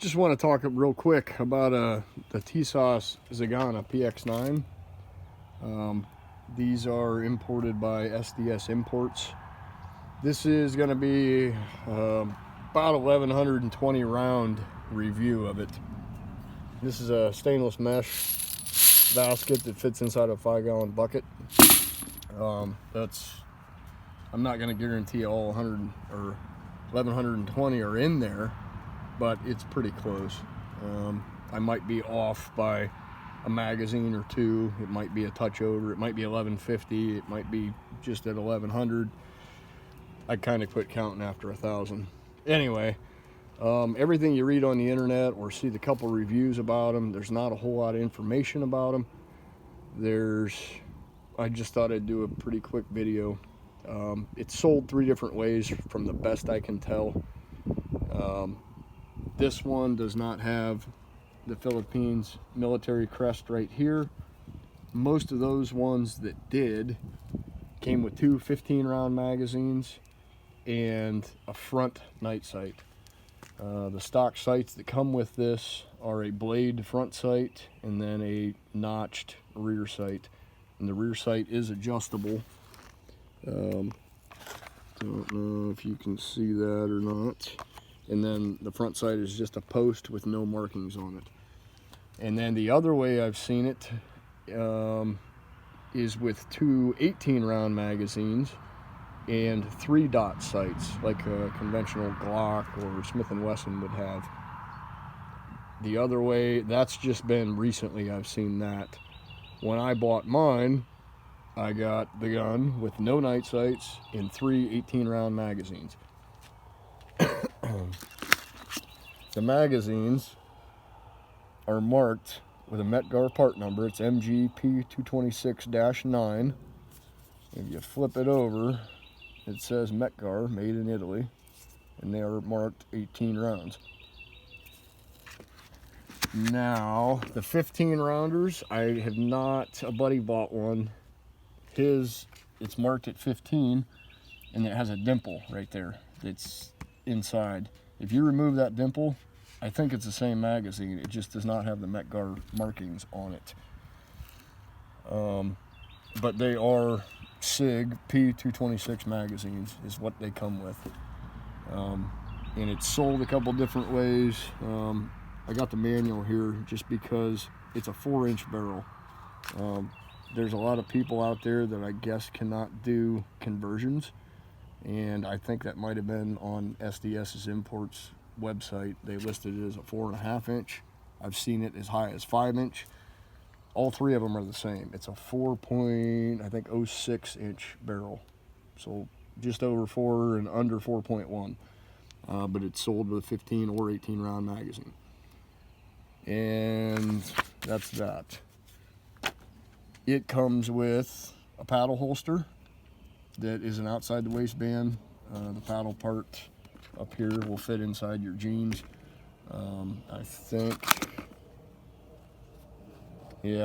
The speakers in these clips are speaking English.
Just want to talk real quick about the Tisas Zigana Px-9. These are imported by SDS Imports. This is going to be about 1120 round review of it. This is a stainless mesh basket that fits inside a 5-gallon bucket. I'm not going to guarantee all 100 or 1120 are in there, but it's pretty close. I might be off by a magazine or two. It might be a touch over. It might be 1150. It might be just at 1100. I kind of quit counting after 1,000. Anyway, everything you read on the internet or see the couple reviews about them, there's not a whole lot of information about them. I just thought I'd do a pretty quick video. It's sold 3 different ways from the best I can tell. This one does not have the Philippines military crest right here. Most of those ones that did came with 2 15-round magazines and a front night sight. The stock sights that come with this are a blade front sight and then a notched rear sight. And the rear sight is adjustable. Don't know if you can see that or not. And then the front sight is just a post with no markings on it. And then the other way I've seen it is with 2 18-round magazines and 3 dot sights, like a conventional Glock or Smith & Wesson would have. The other way, that's just been recently I've seen that. When I bought mine, I got the gun with no night sights and 3 18-round magazines. The magazines are marked with a Mec-gar part number. It's Sig P226 If you flip it over, it says Mec-gar, made in Italy, and they are marked 18 rounds. Now, the 15-rounders, I have not, a buddy bought one. It's marked at 15, and it has a dimple right there that's inside. If you remove that dimple, I think it's the same magazine. It just does not have the Mec-gar markings on it. But they are Sig P226 magazines is what they come with. And it's sold a couple different ways. I got the manual here just because it's a 4-inch barrel. There's a lot of people out there that I guess cannot do conversions, and I think that might have been on SDS's Imports website. They listed it as a 4.5 inch. I've seen it as high as 5 inch. All 3 of them are the same. It's a 4.06 inch barrel, so just over 4 and under 4.1. But it's sold with a 15 or 18 round magazine, and that's that. It comes with a paddle holster that is an outside the waistband. The paddle part up here will fit inside your jeans. I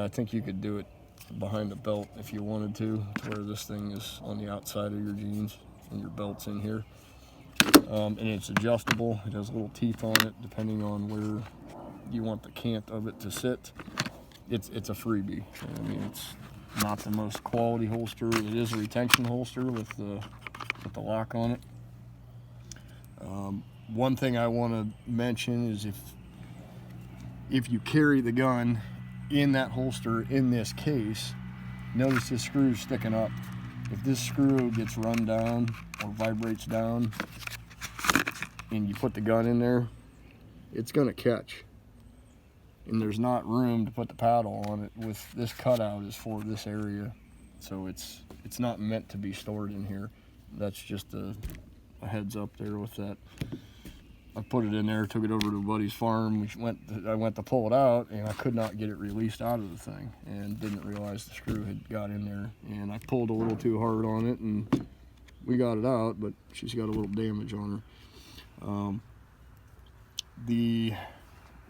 think you could do it behind the belt if you wanted to where this thing is on the outside of your jeans and your belt's in here. And it's adjustable. It has little teeth on it depending on where you want the cant of it to sit. It's a freebie. I mean, it's not the most quality holster. It is a retention holster with the lock on it. One thing I want to mention is if you carry the gun in that holster in this case, notice this screw's sticking up. If this screw gets run down or vibrates down and you put the gun in there, it's going to catch. And there's not room to put the paddle on it. With this cutout is for this area, so it's not meant to be stored in here. That's just a heads up there with that. I put it in there, took it over to a buddy's farm. I went to pull it out, and I could not get it released out of the thing, and didn't realize the screw had got in there. And I pulled a little too hard on it, and we got it out, but she's got a little damage on her.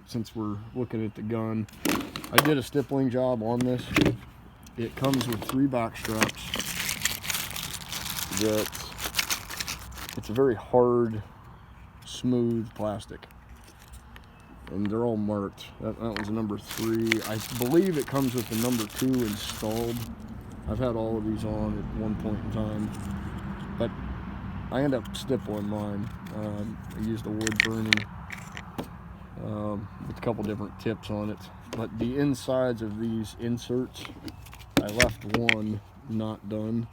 Since we're looking at the gun, I did a stippling job on this. It comes with 3 back straps. It's a very hard, smooth plastic. and they're all marked. That one's a number 3. I believe it comes with the number 2 installed. I've had all of these on at one point in time, but I end up stippling mine. I used a wood burning with a couple different tips on it, but the insides of these inserts, I left one not done,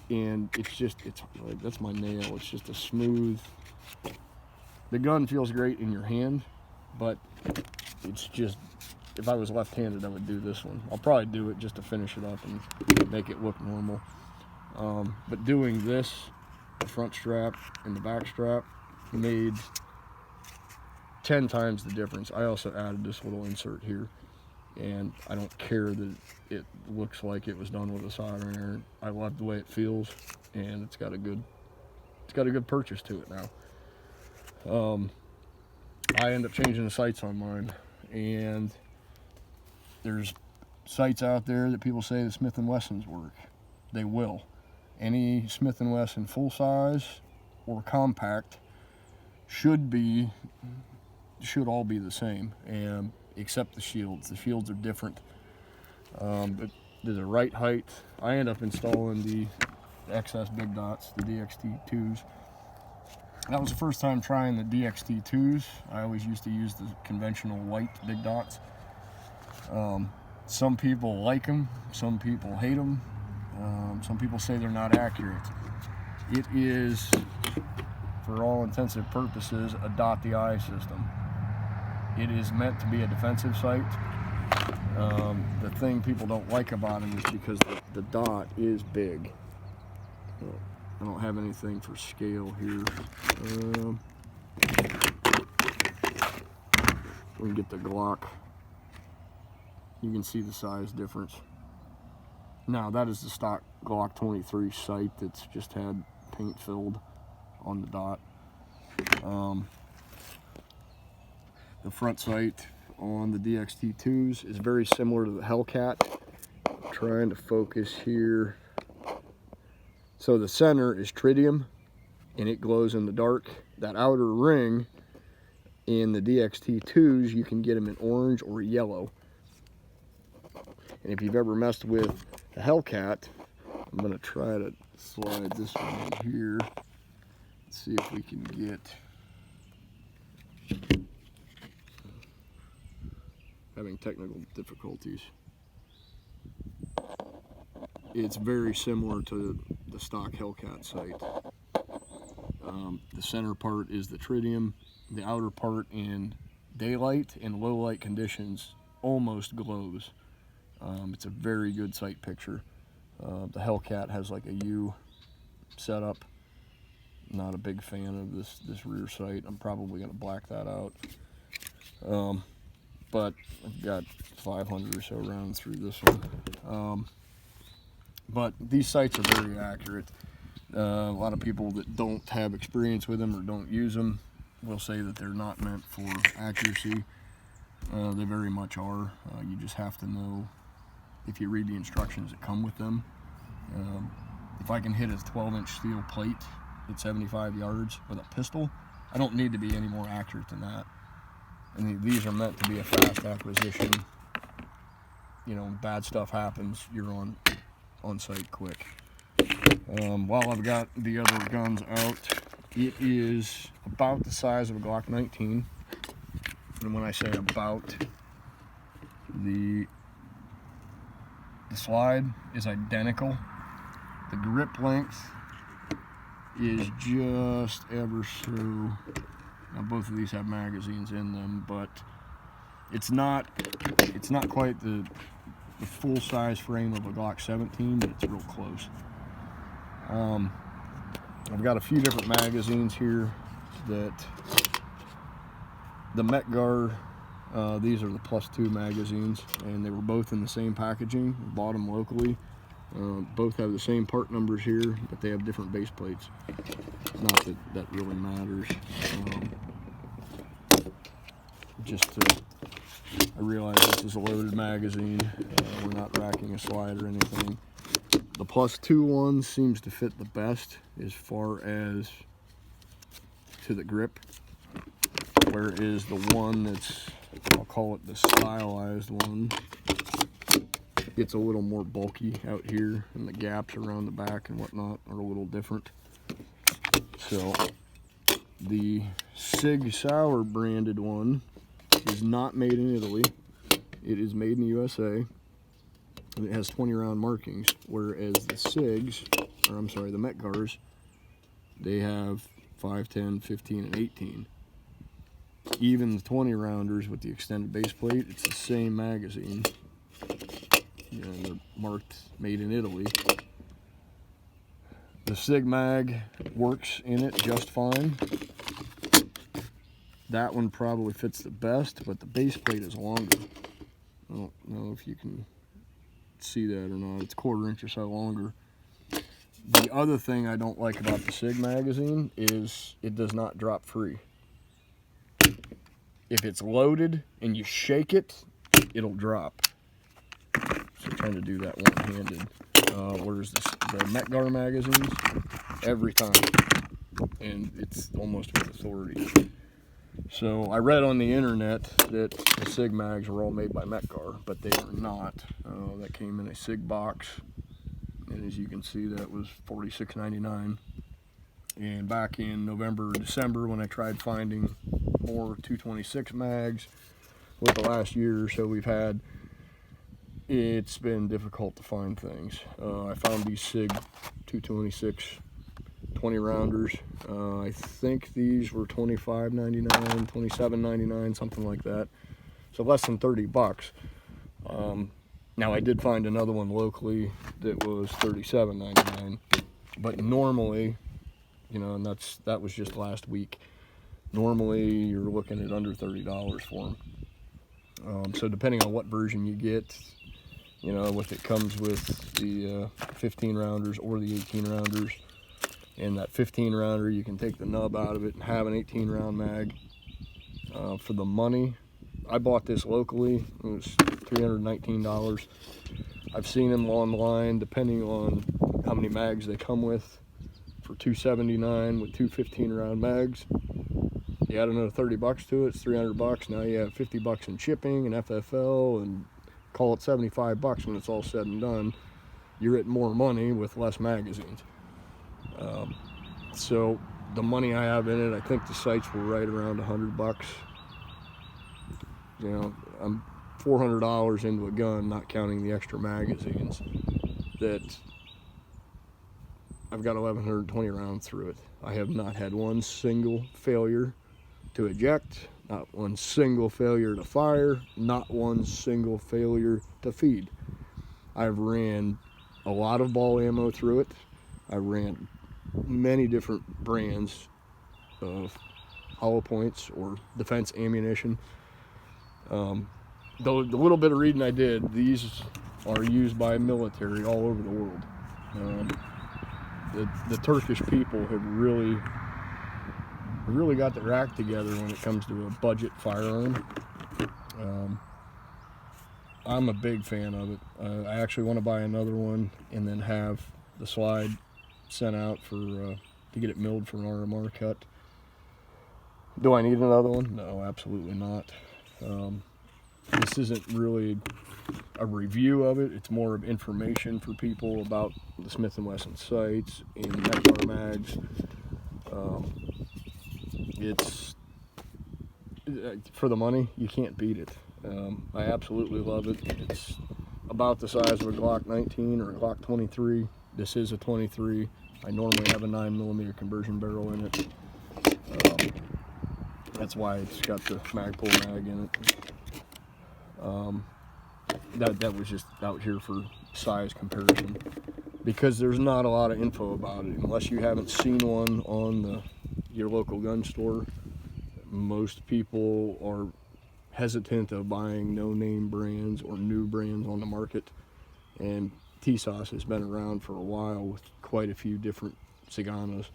and it's like, that's my nail. It's just a smooth, the gun feels great in your hand, but it's just, if I was left-handed, I would do this one. I'll probably do it just to finish it up and make it look normal. But doing this, the front strap and the back strap, made 10 times the difference. I also added this little insert here, and I don't care that it looks like it was done with a soldering iron. I love the way it feels, and it's got a good purchase to it now. I end up changing the sights on mine, and there's sights out there that people say the Smith & Wessons work. They will. Any Smith & Wesson full size or compact should all be the same, and except the shields. The shields are different, but there's a right height. I end up installing the XS big dots, the DXT2s. That was the first time trying the DXT2s. I always used to use the conventional white big dots. Some people like them, some people hate them, some people say they're not accurate. It is, for all intents and purposes, a dot the eye system. It is meant to be a defensive sight. The thing people don't like about them is because the dot is big. I don't have anything for scale here. We can get the Glock. You can see the size difference. Now that is the stock Glock 23 sight that's just had paint filled on the dot. The front sight on the DXT2s is very similar to the Hellcat. I'm trying to focus here. So the center is tritium, and it glows in the dark. That outer ring in the DXT2s, you can get them in orange or yellow. And if you've ever messed with the Hellcat, I'm going to try to slide this one in here. Let's see if we can get... Having technical difficulties. It's very similar to the stock Hellcat sight. The center part is the tritium. The outer part in daylight and low light conditions almost glows. It's a very good sight picture. The Hellcat has like a U setup. Not a big fan of this rear sight. I'm probably going to black that out. But I've got 500 or so rounds through this one. But these sights are very accurate. A lot of people that don't have experience with them or don't use them will say that they're not meant for accuracy. They very much are. You just have to know, if you read the instructions that come with them. If I can hit a 12-inch steel plate at 75 yards with a pistol, I don't need to be any more accurate than that. And these are meant to be a fast acquisition. You know, bad stuff happens, you're on site quick. While I've got the other guns out, it is about the size of a Glock 19. And when I say about, the slide is identical. The grip length is just ever so, now both of these have magazines in them, but it's not quite the full size frame of a Glock 17, but it's real close. I've got a few different magazines here. That the Mec-gar, these are the +2 magazines, and they were both in the same packaging. Bought them locally. Both have the same part numbers here, but they have different base plates. Not that that really matters. I realize this is a loaded magazine. We're not racking a slide or anything. The +2 one seems to fit the best as far as to the grip. whereas the one that's, I'll call it the stylized one, it's a little more bulky out here, and the gaps around the back and whatnot are a little different. So the Sig Sauer branded one is not made in Italy. It is made in the USA, and it has 20 round markings, whereas the Sigs, or I'm sorry, the Mec-gars, they have 5, 10, 15, and 18. Even the 20 rounders with the extended base plate, it's the same magazine. You know, they're marked made in Italy. The Sig Mag works in it just fine. That one probably fits the best, but the base plate is longer. I don't know if you can see that or not. It's a 1/4 inch or so longer. The other thing I don't like about the Sig magazine is it does not drop free. If it's loaded and you shake it, it'll drop. So I'm trying to do that one-handed. Whereas the Mec-gar magazines, every time, and it's almost with authority. So I read on the internet that the Sig mags were all made by Mec-gar, but they are not. That came in a Sig box, and as you can see, that was $46.99. And back in November or December, when I tried finding more 226 mags with the last year or so we've had, it's been difficult to find things. I found these Sig 226 20 rounders. I think these were $25.99, $27.99, something like that. So less than 30 bucks. Now I did find another one locally that was $37.99, but normally, you know, and that was just last week. Normally you're looking at under $30 for them. So depending on what version you get, you know, if it comes with the 15 rounders or the 18 rounders, and that 15 rounder, you can take the nub out of it and have an 18 round mag. For the money, I bought this locally. It was $319. I've seen them online, depending on how many mags they come with, for $279 with two 15 round mags. You add another 30 bucks to it, it's 300 bucks. Now you have 50 bucks in shipping and FFL, and call it 75 bucks when it's all said and done. You're at more money with less magazines. So the money I have in it, I think the sights were right around 100 bucks. You know, I'm $400 into a gun, not counting the extra magazines, that I've got 1,120 rounds through it. I have not had one single failure to eject, not one single failure to fire, not one single failure to feed. I've ran a lot of ball ammo through it. I ran many different brands of hollow points or defense ammunition. The little bit of reading I did, these are used by military all over the world. The Turkish people have really got their act together when it comes to a budget firearm. I'm a big fan of it. I actually want to buy another one and then have the slide sent out for to get it milled for an RMR cut. Do I need another one? No, absolutely not. This isn't really a review of it. It's more of information for people about the Smith & Wesson sights and Mec-gar mags. It's for the money, you can't beat it. I absolutely love it. It's about the size of a Glock 19 or a Glock 23. This is a 23. I normally have a 9mm conversion barrel in it. That's why it's got the Magpul mag in it. That was just out here for size comparison, because there's not a lot of info about it unless you haven't seen one on your local gun store. Most people are hesitant of buying no-name brands or new brands on the market, and Tisas has been around for a while with quite a few different Ziganas.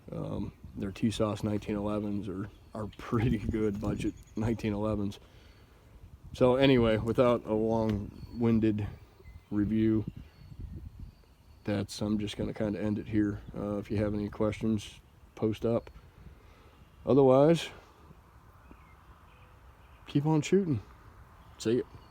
Their Tisas 1911s are pretty good budget 1911s. So anyway, without a long-winded review, I'm just going to kind of end it here. If you have any questions, post up. Otherwise, keep on shooting. See ya.